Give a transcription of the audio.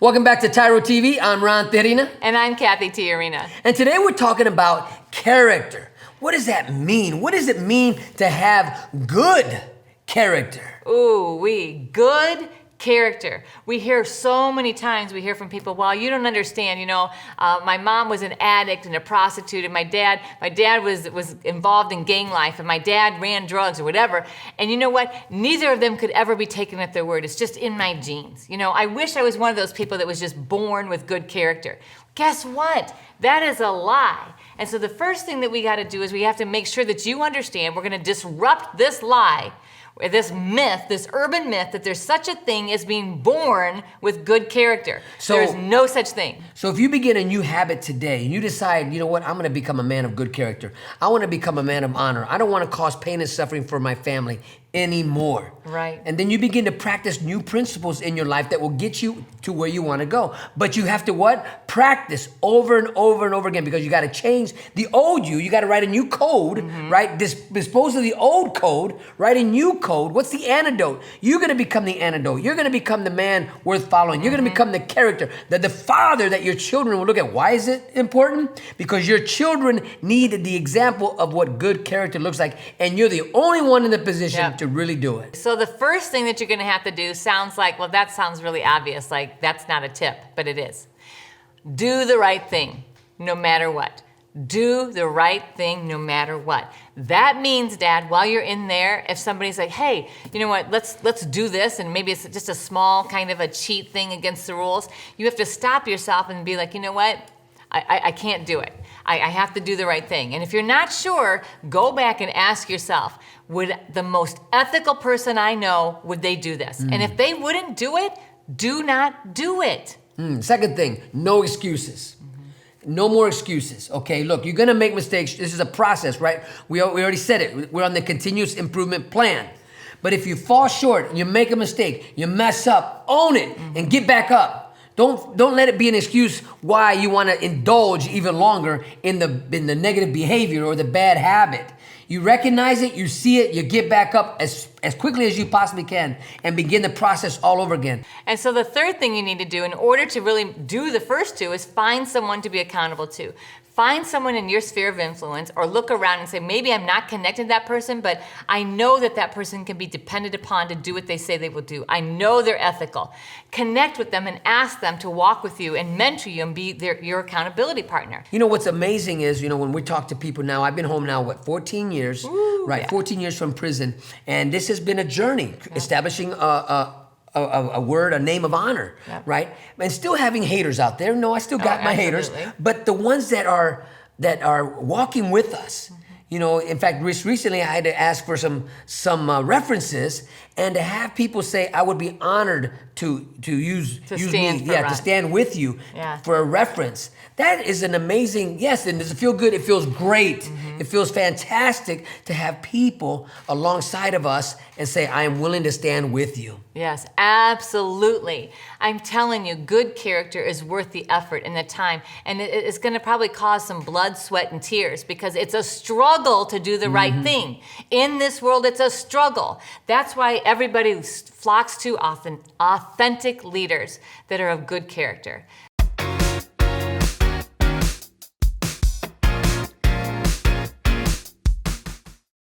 Welcome back to TYRO TV. I'm Ron Tijerina. And I'm Cathy Tijerina. And today we're talking about character. What does that mean? What does it mean to have good character? Good character. We hear so many times, we hear from people, well, you don't understand, my mom was an addict and a prostitute, and my dad was involved in gang life, and my dad ran drugs or whatever. And you know what? Neither of them could ever be taken at their word. It's just in my genes. I wish I was one of those people that was just born with good character. Guess what? That is a lie. And so the first thing that we got to do is we have to make sure that you understand we're going to disrupt this lie, this myth, this urban myth that there's such a thing as being born with good character. So there's no such thing. So if you begin a new habit today and you decide, you know what, I'm going to become a man of good character. I want to become a man of honor. I don't want to cause pain and suffering for my family anymore. Right. And then you begin to practice new principles in your life that will get you to where you want to go. But you have to what? Practice over and over and over again, because you got to change the old you. You got to write a new code, right? Dispose of the old code, write a new code. What's the antidote? You're going to become the antidote. You're going to become the man worth following. You're going to become the character, the father that your children will look at. Why is it important? Because your children need the example of what good character looks like, and you're the only one in the position to really do it. So the first thing that you're going to have to do sounds like, well, that sounds really obvious, like that's not a tip, but it is. Do the right thing, no matter what. Do the right thing no matter what. That means, Dad, while you're in there, if somebody's like, hey, you know what, let's do this, and maybe it's just a small kind of a cheat thing against the rules, you have to stop yourself and be like, you know what, I can't do it. I have to do the right thing. And if you're not sure, go back and ask yourself, would the most ethical person I know, would they do this? And if they wouldn't do it, do not do it. Second thing, no excuses. No more excuses, okay? Look, you're gonna make mistakes. This is a process, right? We already said it. We're on the continuous improvement plan. But if you fall short, you make a mistake, you mess up, own it and get back up. Don't let it be an excuse why you want to indulge even longer in the negative behavior or the bad habit. You recognize it, you see it, you get back up as quickly as you possibly can and begin the process all over again. And so the third thing you need to do in order to really do the first two is find someone to be accountable to. Find someone in your sphere of influence, or look around and say, maybe I'm not connected to that person, but I know that person can be depended upon to do what they say they will do. I know they're ethical. Connect with them and ask them to walk with you and mentor you and be your accountability partner. You know, what's amazing is, when we talk to people now, I've been home now, 14 years, right? 14 years from prison. And this has been a journey, establishing a word, a name of honor, right? And still having haters out there. No, I still got my haters, but the ones that are walking with us. In fact, recently I had to ask for some references, and to have people say, I would be honored to use me, to stand with you for a reference. That is an amazing, yes, and does it feel good? It feels great. It feels fantastic to have people alongside of us and say, I am willing to stand with you. Yes, absolutely. I'm telling you, good character is worth the effort and the time, and it's going to probably cause some blood, sweat, and tears, because it's a struggle to do the right thing. In this world, it's a struggle. That's why everybody flocks to authentic leaders that are of good character.